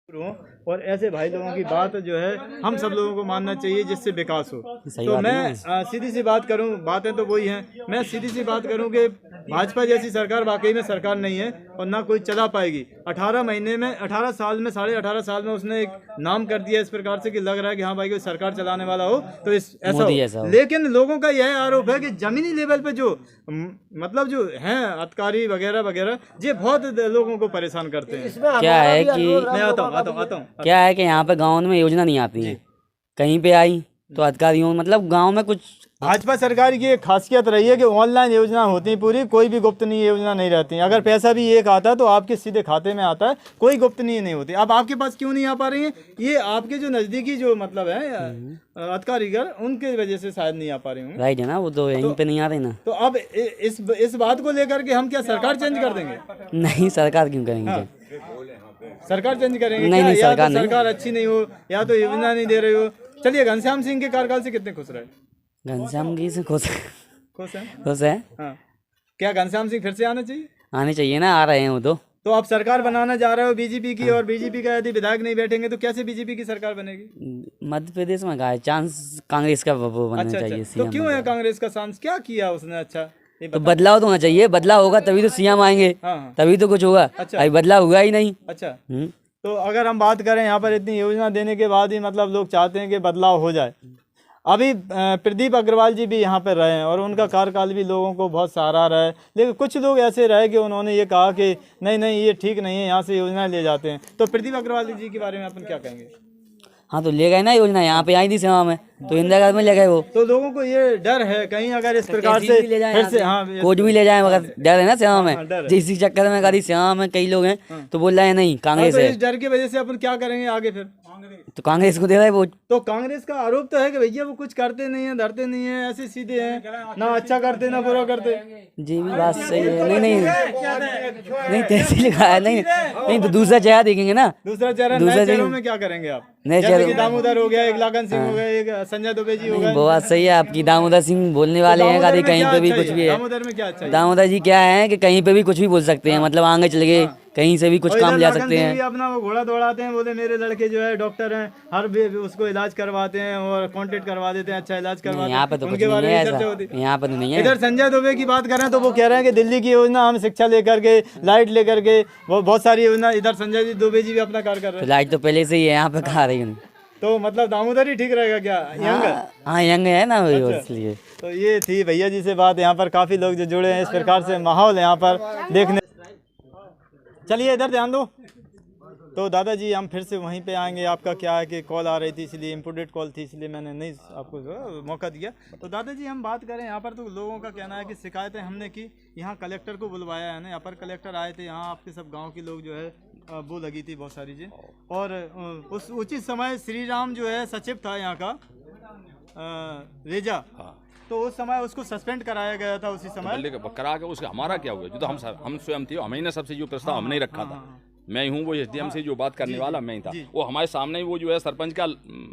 हूँ और ऐसे भाई लोगों की बात जो है हम सब लोगों को मानना चाहिए जिससे विकास हो। तो मैं सीधी सी बात करूँ, बातें तो वही हैं, मैं सीधी सी बात करूँ कि भाजपा जैसी सरकार वाकई में सरकार नहीं है और ना कोई चला पाएगी। 18 महीने में 18 साल में 18.5 साल में उसने एक नाम कर दिया इस प्रकार से कि लग रहा है कि हाँ भाई कोई सरकार चलाने वाला हो तो ऐसा हो। लेकिन लोगों का यह आरोप है कि जमीनी लेवल पे जो मतलब जो हैं अधिकारी वगैरह वगैरह ये बहुत लोगों को परेशान करते हैं। क्या है कि मैं आता हूँ क्या है कि यहाँ पे गाँव में योजना नहीं आती है, कहीं पे आई तो अधिकारियों मतलब गांव में कुछ। भाजपा सरकार की एक खासियत रही है कि ऑनलाइन योजना होती है पूरी, कोई भी गोपनीय योजना नहीं रहती। अगर पैसा भी एक आता है तो आपके सीधे खाते में आता है, कोई गोपनीय नहीं होती। अब आपके पास क्यों नहीं आ पा रही है? ये आपके जो नजदीकी जो मतलब है अधिकारीगर उनके वजह से शायद नहीं आ पा रही हूँ। राइट है ना, वो तो यहीं पे नहीं आ रही ना। तो अब इस बात को लेकर के हम क्या सरकार चेंज कर देंगे? नहीं, सरकार क्यों करेंगे? सरकार चेंज करेंगे? नहीं, सरकार अच्छी नहीं हो या तो योजना नहीं दे रही हो। चलिए, घनश्याम सिंह के कार्यकाल से कितने खुश रहे? घनश्याम जी से खुश है। हाँ, क्या घनश्याम सिंह फिर से आना चाहिए? आने चाहिए ना, आ रहे हैं वो तो आप सरकार बनाना जा रहे हो बीजेपी की, और बीजेपी का यदि विधायक नहीं बैठेंगे तो कैसे बीजेपी की सरकार बनेगी? मध्य प्रदेश में का चांस कांग्रेस का वो बनना चाहिए। तो क्यों है कांग्रेस का चांस? क्या किया उसने? अच्छा, तो बदलाव तो होना चाहिए, बदलाव होगा तभी तो सीएम आएंगे। तभी तो कुछ होगा। अभी बदलाव हुआ ही नहीं। अच्छा, तो अगर हम बात करें यहाँ पर इतनी योजना देने के बाद ही मतलब लोग चाहते हैं कि बदलाव हो जाए। अभी प्रदीप अग्रवाल जी भी यहाँ पर रहे हैं और उनका कार्यकाल भी लोगों को बहुत सराहा रहा है, लेकिन कुछ लोग ऐसे रहे कि उन्होंने ये कहा कि नहीं ये ठीक नहीं है, यहाँ से योजना ले जाते हैं। तो प्रदीप अग्रवाल जी के बारे में अपन क्या कहेंगे? हाँ, तो ले गए ना योजना, यहाँ पे आई थी सेवा में, तो इंदिरा गांधी में ले गए वो। तो लोगों को ये डर है कहीं अगर इस प्रकार से फिर से कोर्ट भी ले जाए, मगर डर है ना सेवा में। इसी चक्कर में कभी सेवा में कई लोग हैं तो बोल रहे हैं नहीं कांग्रेस है। इस डर की वजह से अपन क्या करेंगे आगे? फिर तो कांग्रेस को दे रहा है वोट। तो कांग्रेस का आरोप तो है कि भैया वो कुछ करते नहीं है, धरते नहीं है, ऐसे सीधे हैं, ना अच्छा करते ना बुरा करते। जी भी बात सही है। नहीं तहसील लिखा है। नहीं तो दूसरा चेहरा देखेंगे ना। दूसरा चेहरा में क्या करेंगे आप? नए चेहरे दामोदर हो गया, एक लाखन सिंह हो गया, एक संजय दुबे जी हो गए। वो बात सही है आपकी। दामोदर सिंह बोलने वाले हैं कहीं पे भी कुछ भी है। दामोदर में क्या अच्छा? दामोदर जी क्या है कि कहीं पे भी कुछ भी बोल सकते हैं, मतलब आगे चल गए कहीं से भी कुछ काम ले सकते हैं। अपना वो घोड़ा दौड़ाते हैं, बोले मेरे लड़के जो है डॉक्टर हैं, हर उसको इलाज करवाते हैं और कॉन्ट्रैक्ट करवा देते हैं, अच्छा इलाज करवाते हैं। यहाँ पे तो कुछ नहीं है ऐसा, यहाँ पे तो नहीं है। इधर संजय दुबे की बात करें तो वो कह रहे हैं कि दिल्ली की योजना हम शिक्षा लेकर के, लाइट लेकर के, वो बहुत सारी योजना। इधर संजय दुबे जी भी अपना कार्य कर रहे हैं। लाइट तो पहले से ही है, यहाँ पे कहा रही है। तो मतलब दामोदर ही ठीक रहेगा क्या? यंग? हाँ यंग है ना, इसलिए। तो ये थी भैया जी से बात। यहाँ पर काफी लोग जो जुड़े हैं, इस प्रकार से माहौल यहाँ पर देखने। चलिए इधर ध्यान दो। तो दादाजी हम फिर से वहीं पे आएंगे। आपका क्या है कि कॉल आ रही थी, इसलिए इम्पोर्टेंट कॉल थी, इसलिए मैंने नहीं आपको मौका दिया। तो दादाजी हम बात करें यहाँ पर, तो लोगों का कहना है कि शिकायतें हमने की, यहाँ कलेक्टर को बुलवाया है ना, यहाँ पर कलेक्टर आए थे, यहाँ आपके सब गांव के लोग जो है वो लगी थी बहुत सारी चीज़। और उस उचित समय श्री राम जो है सचिव था यहाँ का रेजा, तो उस समय उसको सस्पेंड कराया गया था उसी समय। करा के उसका हमारा क्या हुआ? जो तो हम स्वयं थे, हमें ने सबसे जो प्रस्ताव हमने रखा था, मैं हूँ वो एसडीएम से जो बात करने वाला मैं था। वो हमारे सामने वो जो है सरपंच का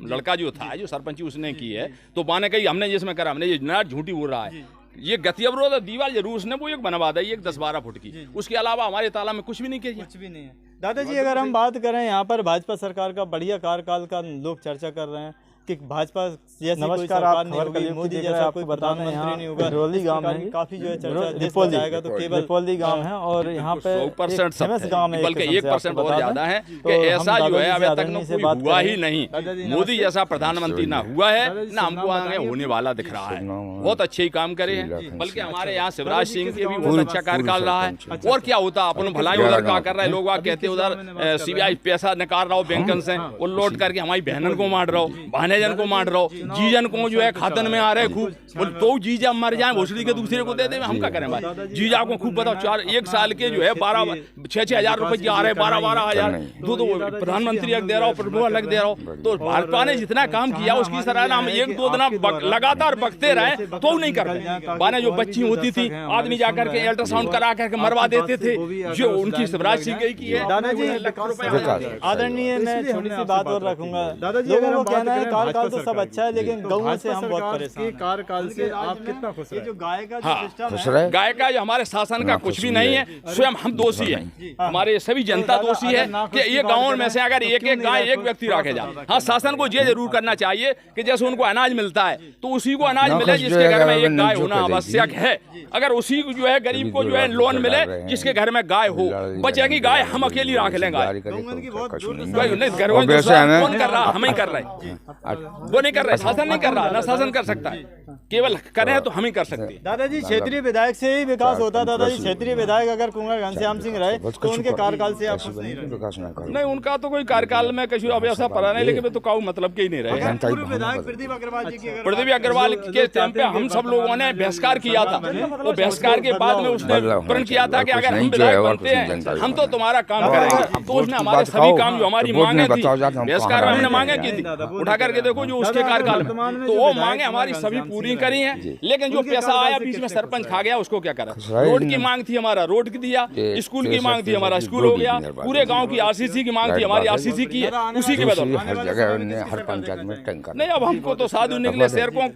लड़का जो था, जो सरपंची उसने की है, तो माने कही हमने जिसमें करा, हमने ये ना झूठी बोल रहा है। ये गति अवरोध दीवार जरूर उसने वो एक बनवा दी, एक 10-12 फुट की, उसके अलावा हमारे ताला में कुछ भी नहीं किया। कुछ भी नहीं है। दादाजी अगर हम बात करें यहाँ पर भाजपा सरकार का बढ़िया कार्यकाल का लोग चर्चा कर रहे हैं कि भाजपा जैसी कोई सरकार नहीं होगी, मोदी जैसा कोई प्रधानमंत्री नहीं होगा। रिपोली गांव में काफी जो है चर्चा जाएगा तो केवल रिपोली गांव है और यहाँ पे 100% गांव में बल्कि 1% और ज्यादा है कि ऐसा जो है अभी तक कोई हुआ ही नहीं। मोदी जैसा प्रधानमंत्री ना हुआ है ना हमको आगे होने वाला दिख रहा है। बहुत अच्छे ही काम करे हैं, बल्कि हमारे यहाँ शिवराज सिंह के भी बहुत अच्छा कार्यकाल रहा है। और क्या होता अपन भलाई उधर क्या कर रहे हैं लोग, कहते उधर सीबीआई पैसा निकाल रहा हो बैंकन से, वो लौट करके हमारी बहनन को मार रहा हो, जन को मार रहा हो, जीजन को जो है खातन में आ रहे खूब। तो जीजा मर जाए भोसड़ी के दूसरे को दे दे, हम क्या करें भाई? जीजा को खूब बताओ, 1 साल के जो है 6-6 हजार रुपए आ रहे, 12-12 हजार दो प्रधानमंत्री अलग दे रहा हो, प्रभु अलग दे रहा हो। तो भाजपा ने जितना काम किया उसकी सराहना हम 1-2 दिन लगातार बकते रहे तो नहीं कर रहे। बाने जो बच्ची होती थी, आदमी जाकर के अल्ट्रासाउंड करा करके मरवा देते थे, जो उनकी शिवराज सिंह की है। दादाजी आदरणीय, मैं छोटी सी बात और रखूंगा। दादाजी अगर हम कहना है कार्यकाल तो सब अच्छा है, लेकिन गऊ से हम बहुत परेशान हैं। कार्यकाल से आप कितना खुश हैं? ये जो गाय का जो सिस्टम है, गाय का हमारे शासन का कुछ भी नहीं है, स्वयं हम दोषी हैं, हमारे सभी जनता दोषी है कि ये गाँव में से अगर एक एक गाय एक व्यक्ति रखे जाए। हाँ, शासन को ये जरूर करना चाहिए कि जैसे उनको अनाज मिलता है तो उसी को अनाज मिले जिसके घर में एक गाय होना आवश्यक है। अगर उसी को जो है गरीब को जो है लोन मिले जिसके घर में गाय हो, बचेगी गाय हम अकेली रख लें गाय। कौन कर रहा? हम ही कर रहे हैं, वो नहीं कर रहे, शासन नहीं कर रहा, ना शासन कर सकता है, केवल करें तो हम ही कर सकते हैं। दादाजी क्षेत्रीय विधायक से ही विकास होता है। दादाजी क्षेत्रीय विधायक अगर कुंवर घनश्याम सिंह रहे तो उनके कार्यकाल से आप खुश नहीं रहे? नहीं, उनका तो कोई कार्यकाल में कहीं अब ऐसा पड़ा नहीं, लेकिन तो काऊ मतलब के ही नहीं रहे। विधायक प्रदीप अग्रवाल जी की प्रदीप अग्रवाल के टाइम पे हम सब लोगों ने बहिष्कार किया था, तो बहिष्कार के बाद में उसने प्रण किया था कि अगर हम विधायक बनते हैं हम तो तुम्हारा काम करेंगे। तो उसने हमारे सभी काम जो हमारी मांगे थी बहिष्कार में हमने मांगे की थी, उठा करके देखो जो उसके कार्यकाल में, तो वो मांगे हमारी सभी पूरी करी है। लेकिन जो पैसा आया बीच में सरपंच खा गया, उसको क्या करा? रोड की मांग थी हमारा, रोड की दिया, स्कूल की मांग थी हमारा, स्कूल हो गया, पूरे गांव की आरसीसी की मांग थी हमारी, आरसीसी की है, उसी की बदौलत हर पंचायत में टैंकर। नहीं, अब हमको तो साधु निकले शेर को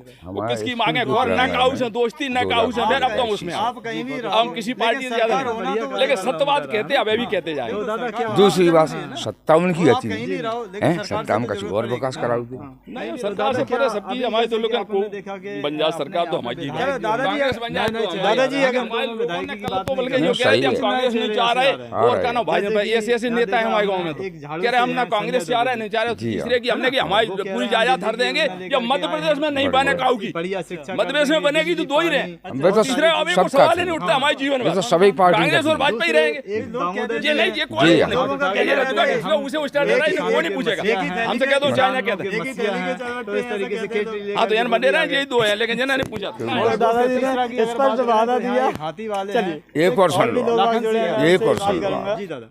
किसकी मांगे घोर न काऊ से दोस्ती न काऊ से फिर अब तो उसमें आप कहीं भी हम किसी पार्टी से ज्यादा, लेकिन सत्यवाद कहते अब भी कहते जाए। दूसरी बात सत्ता उनकी अच्छी है, सत्ता में कछु और विकास कराओ। नहीं, सरकार से पहले सब चीज हमारे तो लोगों को बन जा, सरकार तो हमारी जीत है, कांग्रेस बन जाए तो दादाजी अगर तो बल्कि जो कह रहे थे हम कांग्रेस नहीं चाह रहे, और कहना भाई ऐसे ऐसे नेता है हमारे गाँव में तो कह रहे हम ना कांग्रेस चाह रहे नहीं चाह रहे, तीसरे की हमने की हमारी पूरी जायदाद हर देंगे। जब मध्य प्रदेश में नहीं बने काऊ की, मध्य प्रदेश में बनेगी तो दो ही रहे, तीसरे अभी कोई सवाल ही नहीं उठता हमारे जीवन में, सभी पार्टी कांग्रेस और भाजपा ही रहेंगे। ये नहीं, ये कोई नहीं, उसे स्टार्ट है वो नहीं पूछेगा, हमसे कह दो चाहे ना कहते। हाँ, तो यार बने रहे यही दो है, लेकिन जना नहीं पूछा। दादाजी ने स्पष्ट वादा दिया, हाथी वाले एक और सुन लो, एक और सुन लो, जी दादा,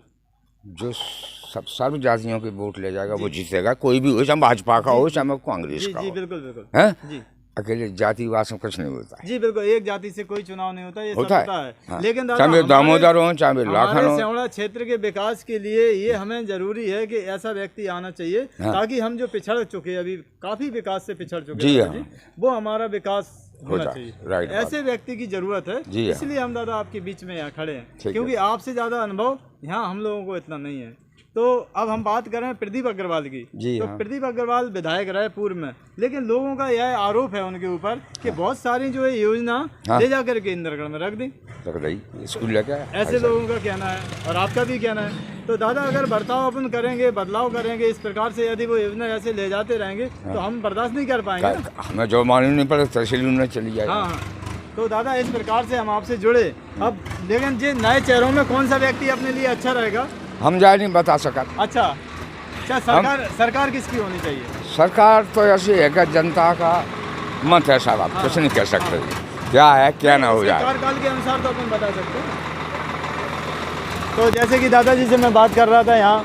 जो सब जातियों के वोट ले जाएगा वो जीतेगा, कोई भी हो, चाहे भाजपा का हो चाहे कांग्रेस का हो। बिल्कुल बिल्कुल हैं? जी, अकेले जातिवाद में कुछ नहीं होता है। जी बिल्कुल, एक जाति से कोई चुनाव नहीं होता, ये सब होता पता है। हाँ। लेकिन दादा चाहे दामोदर हो चाहे लाखन हो, सेवड़ा क्षेत्र के विकास के लिए ये हमें जरूरी है कि ऐसा व्यक्ति आना चाहिए ताकि हम जो पिछड़ चुके, अभी काफी विकास से पिछड़ चुके हैं, वो हमारा विकास होना चाहिए। राइट, ऐसे व्यक्ति की जरूरत है, इसलिए हम दादा आपके बीच में यहाँ खड़े हैं, क्योंकि आपसे ज्यादा अनुभव यहाँ हम लोगों को इतना नहीं है। तो अब हम बात करें प्रदीप अग्रवाल की, तो प्रदीप अग्रवाल विधायक रहे पूर्व में, लेकिन लोगों का यह आरोप है उनके ऊपर कि बहुत सारी जो है योजना ले जाकर के इंद्रगढ़ में रख दी, स्कूल लेके ऐसे लोगों का कहना है और आपका भी कहना है। तो दादा अगर बर्ताव अपन करेंगे, बदलाव करेंगे इस प्रकार से, यदि वो योजना ऐसे ले जाते रहेंगे तो हम बर्दाश्त नहीं कर पाएंगे, हमें जो मालूम नहीं पड़े तहसील में चली जाए। हाँ, तो दादा इस प्रकार से हम आपसे जुड़े। अब लेकिन जिन नए चेहरों में कौन सा व्यक्ति अपने लिए अच्छा रहेगा हम जाए नहीं बता सका। अच्छा, सरकार किसकी होनी चाहिए? सरकार तो ऐसी है कि जनता का मत है साहब, आप कुछ नहीं कह सकते क्या है क्या ना हो जाए, कार्यकाल के अनुसार तो अपन बता सकते हैं। तो जैसे कि दादाजी से मैं बात कर रहा था यहाँ,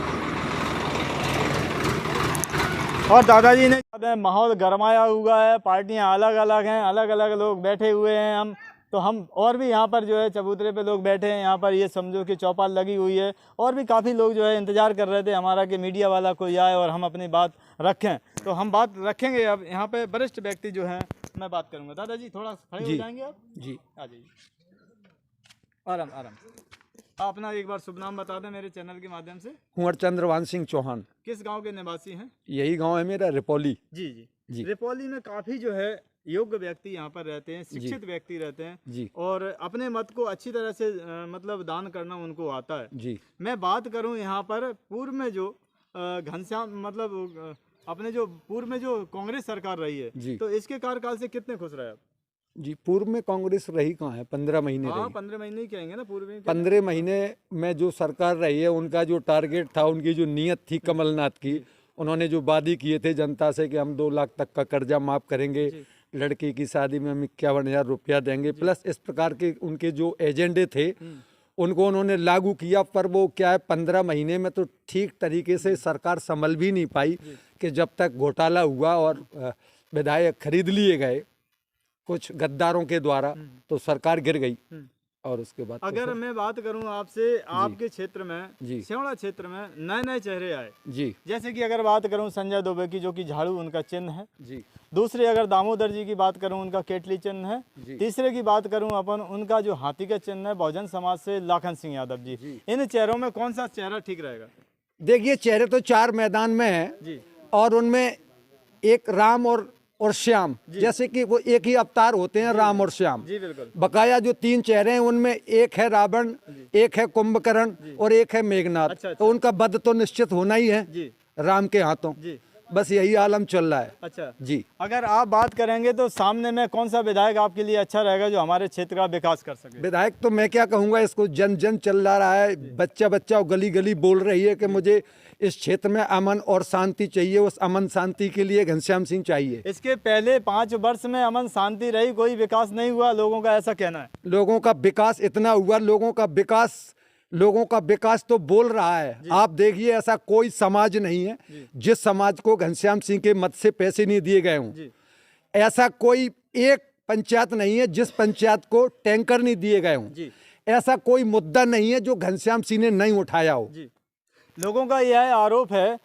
और दादाजी ने माहौल गरमाया हुआ है, पार्टियाँ अलग अलग हैं, अलग अलग लोग बैठे हुए हैं, हम और भी यहाँ पर जो है चबूतरे पे लोग बैठे हैं, यहाँ पर ये समझो कि चौपाल लगी हुई है, और भी काफ़ी लोग जो है इंतज़ार कर रहे थे हमारा कि मीडिया वाला कोई आए और हम अपनी बात रखें। तो हम बात रखेंगे। अब यहाँ पे वरिष्ठ व्यक्ति जो हैं मैं बात करूँगा। दादाजी थोड़ा खड़े हो जाएंगे आप? जी आ जाइए, आराम आराम। आप अपना एक बार शुभ नाम बता दें मेरे चैनल के माध्यम से। कुंवर चंद्रवान सिंह चौहान। किस गाँव के निवासी हैं? यही गाँव है मेरा, रिपौली। जी जी, रिपौली में काफ़ी जो है योग्य व्यक्ति यहाँ पर रहते हैं, शिक्षित व्यक्ति रहते हैं जी, और अपने मत को अच्छी तरह से मतलब दान करना उनको आता है जी। मैं बात करूँ यहाँ पर पूर्व में जो घनश्याम मतलब अपने जो पूर्व में जो कांग्रेस सरकार रही है जी, तो इसके कार्यकाल से कितने खुश रहे आप? जी, पूर्व में कांग्रेस रही कहाँ है, 15 महीने रही। 15 महीने ही कहेंगे ना, पूर्व में 15 महीने में जो सरकार रही है उनका जो टारगेट था, उनकी जो नीयत थी कमलनाथ की, उन्होंने जो वादे किए थे जनता से कि हम 2 लाख तक का कर्जा माफ करेंगे, लड़की की शादी में हम 51,000 रुपया देंगे, प्लस इस प्रकार के उनके जो एजेंडे थे उनको उन्होंने लागू किया। पर वो क्या है, 15 महीने में तो ठीक तरीके से सरकार संभल भी नहीं पाई कि जब तक घोटाला हुआ और विधायक खरीद लिए गए कुछ गद्दारों के द्वारा, तो सरकार गिर गई। और उसके बाद तो अगर फिर- मैं बात करूं आपसे, आपके क्षेत्र में, जी। सिवड़ा क्षेत्र में नए नए चेहरे आए, जी जैसे कि अगर बात करूं संजय दुबे की, जो कि झाड़ू उनका चिन्ह है। जी दूसरे अगर दामोदर जी की बात करूं, उनका केटली चिन्ह है। जी। तीसरे की बात करूं अपन, उनका जो हाथी का चिन्ह है, बहुजन समाज से लाखन सिंह यादव जी। इन चेहरों में कौन सा चेहरा ठीक रहेगा? देखिए, चेहरे तो 4 मैदान में हैं जी और उनमें एक राम और श्याम, जैसे कि वो एक ही अवतार होते हैं, राम और श्याम। जी बिल्कुल। बकाया जो 3 चेहरे हैं उनमें एक है रावण, एक है कुंभकर्ण और एक है मेघनाथ। अच्छा। तो उनका वध तो निश्चित होना ही है जी राम के हाथों। जी। बस यही आलम चल रहा है। अच्छा जी। अगर आप बात करेंगे तो सामने में कौन सा विधायक आपके लिए अच्छा रहेगा जो हमारे क्षेत्र का विकास कर सके? विधायक तो मैं क्या कहूँगा, इसको जन जन चल रहा है, बच्चा बच्चा और गली गली बोल रही है कि मुझे इस क्षेत्र में अमन और शांति चाहिए। उस अमन शांति के लिए घनश्याम सिंह चाहिए। इसके पहले 5 वर्ष में अमन शांति रही, कोई विकास नहीं हुआ, लोगों का ऐसा कहना है। लोगों का विकास इतना हुआ, लोगों का विकास तो बोल रहा है। आप देखिए, ऐसा कोई समाज नहीं है जिस समाज को घनश्याम सिंह के मत से पैसे नहीं दिए गए हों। ऐसा कोई एक पंचायत नहीं है जिस पंचायत को टैंकर नहीं दिए गए हों। ऐसा कोई मुद्दा नहीं है जो घनश्याम सिंह ने नहीं उठाया हो। लोगों का यह आरोप है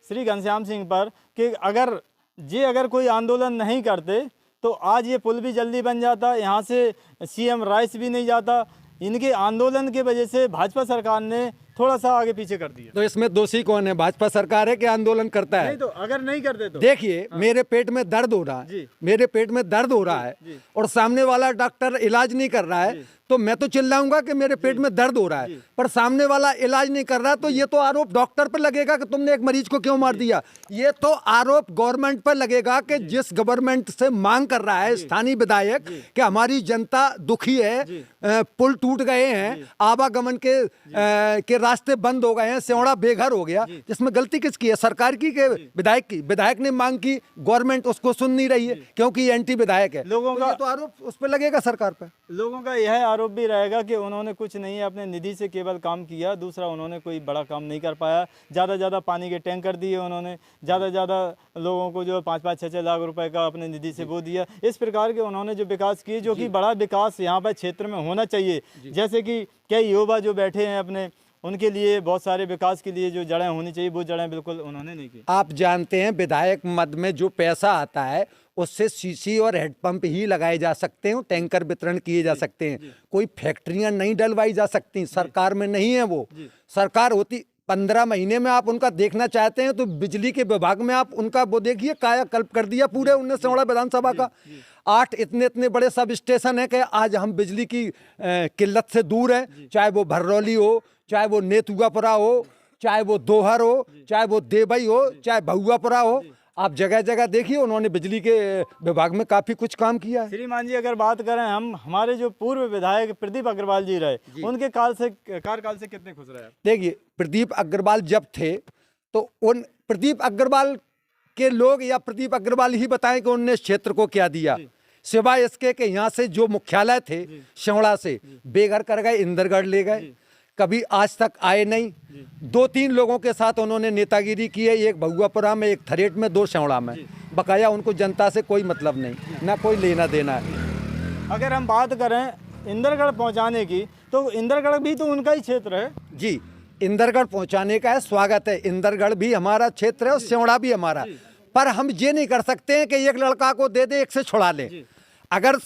श्री घनश्याम सिंह पर कि अगर कोई आंदोलन नहीं करते तो आज ये पुल भी जल्दी बन जाता, यहाँ से सीएम राइस भी नहीं जाता। इनके आंदोलन की वजह से भाजपा सरकार ने थोड़ा सा आगे पीछे कर दिया। तो इसमें दोषी कौन है? भाजपा सरकार है कि आंदोलन करता है? नहीं तो अगर नहीं करते तो देखिए, मेरे पेट में दर्द हो रहा है, मेरे पेट में दर्द हो रहा है और सामने वाला डॉक्टर इलाज नहीं कर रहा है, तो मैं तो चिल्लाऊंगा कि मेरे पेट में दर्द हो रहा है। पर सामने वाला इलाज नहीं कर रहा, तो ये तो आरोप डॉक्टर पर लगेगा कि तुमने एक मरीज को क्यों मार दिया। ये तो आरोप गवर्नमेंट पर लगेगा कि जिस गवर्नमेंट से मांग कर रहा है स्थानीय विधायक कि हमारी जनता दुखी है, पुल टूट गए हैं, आवागमन के रास्ते बंद हो गए हैं, सिवड़ा बेघर हो गया, इसमें गलती किसकी है? सरकार की के विधायक की? विधायक ने मांग की, गवर्नमेंट उसको सुन नहीं रही है क्योंकि एंटी विधायक है। लोगों का तो आरोप उस पर लगेगा सरकार पर। लोगों का यह आरोप भी रहेगा कि उन्होंने कुछ नहीं, अपने निधि से केवल काम किया, दूसरा उन्होंने कोई बड़ा काम नहीं कर पाया। ज़्यादा पानी के टैंकर दिए उन्होंने, ज़्यादा लोगों को जो 5-5, 6-6 लाख रुपए का अपने निधि से वो दिया। इस प्रकार के उन्होंने जो विकास किए, जो कि बड़ा विकास यहाँ पर क्षेत्र में होना चाहिए। जैसे कि कई युवा जो बैठे हैं अपने, उनके लिए बहुत सारे विकास के लिए जो जड़ें होनी चाहिए, वो जड़ें बिल्कुल उन्होंने नहीं की। आप जानते हैं, विधायक मद में जो पैसा आता है उससे सीसी और हेडपंप ही लगाए जा सकते हैं, टैंकर वितरण किए जा सकते हैं। कोई फैक्ट्रियां नहीं डलवाई जा सकती, सरकार में नहीं है वो। सरकार होती 15 महीने में आप उनका देखना चाहते हैं तो बिजली के विभाग में आप उनका वो देखिए, कायाकल्प कर दिया पूरे 1916 विधानसभा का। 8 इतने बड़े सब स्टेशन है कि आज हम बिजली की किल्लत से दूर हैं। चाहे वो भर्रौली हो, चाहे वो नेतुआपुरा हो, चाहे वो दोहर हो, चाहे वो देवई हो, चाहे बहुआपुरा हो, आप जगह जगह देखिए, उन्होंने बिजली के विभाग में काफी कुछ काम किया है। श्रीमान जी, अगर बात करें हम, हमारे जो पूर्व विधायक प्रदीप अग्रवाल जी रहे, उनके कार्यकाल से कितने खुश रहे? देखिए, प्रदीप अग्रवाल जब थे तो उन प्रदीप अग्रवाल के लोग या प्रदीप अग्रवाल ही बताएं कि उनने इस क्षेत्र को क्या दिया, सिवाय इसके कि यहाँ से जो मुख्यालय थे सिवड़ा से बेघर कर गए, इंदरगढ़ ले गए, कभी आज तक आए नहीं। 2-3 लोगों के साथ उन्होंने नेतागिरी की है, एक बहुआपुरा में, एक थरेट में, 2 सिवड़ा में। बकाया उनको जनता से कोई मतलब नहीं, ना कोई लेना देना है। अगर हम बात करें इंदरगढ़ पहुंचाने की, तो इंदरगढ़ भी तो उनका ही क्षेत्र है। जी, इंदरगढ़ पहुंचाने का है, स्वागत है। इंदरगढ़ भी हमारा क्षेत्र है और सिवड़ा भी हमारा। पर हम ये नहीं कर सकते हैं कि एक लड़का को दे दे, एक से छुड़ा लें। अगर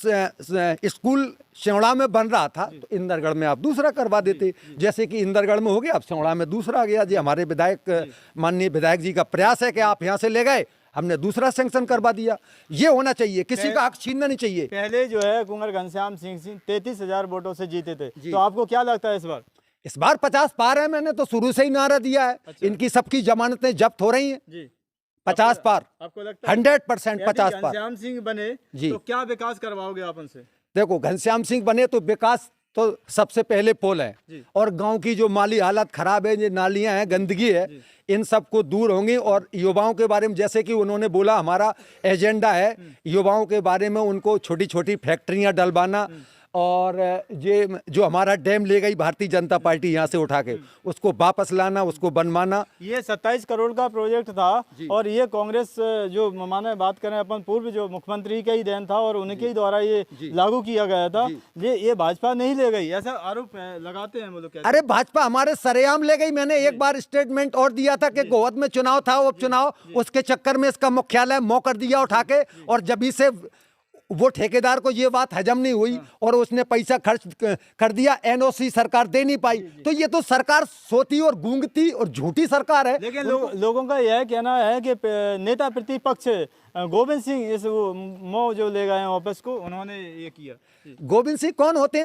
स्कूल सिवड़ा में बन रहा था तो इंदरगढ़ में आप दूसरा करवा देते, जैसे कि इंदरगढ़ में हो गया, अब सिवड़ा में दूसरा आ गया। जी, हमारे विधायक, माननीय विधायक जी का प्रयास है कि आप यहाँ से ले गए, हमने दूसरा सैंक्शन करवा दिया। ये होना चाहिए, किसी का हक छीनना नहीं चाहिए। पहले जो है कुंवर घनश्याम सिंह 33,000 वोटों से जीते थे, तो आपको क्या लगता है इस बार 50 पार है? मैंने तो शुरू से ही नारा दिया है। अच्छा। इनकी सबकी जमानतें जब्त हो रही हैं। 50 पार, आपको लगता है 100% 50 पार। घनश्याम सिंह बने तो क्या विकास करवाओगे आप उनसे? देखो, घनश्याम सिंह बने तो विकास तो सबसे पहले पोल है, और गांव की जो माली हालत खराब है, जो नालियां हैं, गंदगी है, इन सब को दूर होंगी। और युवाओं के बारे में, जैसे कि उन्होंने बोला, हमारा एजेंडा है युवाओं के बारे में, उनको छोटी छोटी फैक्ट्रियां डलवाना और ये जो हमारा डैम ले गई भारतीय जनता पार्टी यहाँ से उठा के, उसको वापस लाना, उसको बनवाना। ये 27 करोड़ का प्रोजेक्ट था और ये कांग्रेस जो माने बात करें अपन पूर्व जो मुख्यमंत्री का ही देन था और उनके ही द्वारा ये लागू किया गया था। ये भाजपा नहीं ले गई, ऐसा आरोप लगाते हैं वो लोग। अरे भाजपा हमारे सरेआम ले गई। मैंने एक बार स्टेटमेंट और दिया था कि गोहद में चुनाव था, उपचुनाव, उसके चक्कर में इसका मुख्यालय मौ कर दिया उठा के, और जब से वो ठेकेदार को ये बात हजम नहीं हुई और उसने पैसा खर्च कर दिया, एनओसी सरकार दे नहीं पाई। तो ये तो सरकार सोती और गूंगती और झूठी सरकार है। लेकिन लोगों का यह कहना है कि नेता प्रतिपक्ष गोविंद सिंह इस मो जो ले गए वापस को, उन्होंने ये किया। गोविंद सिंह कौन होते हैं?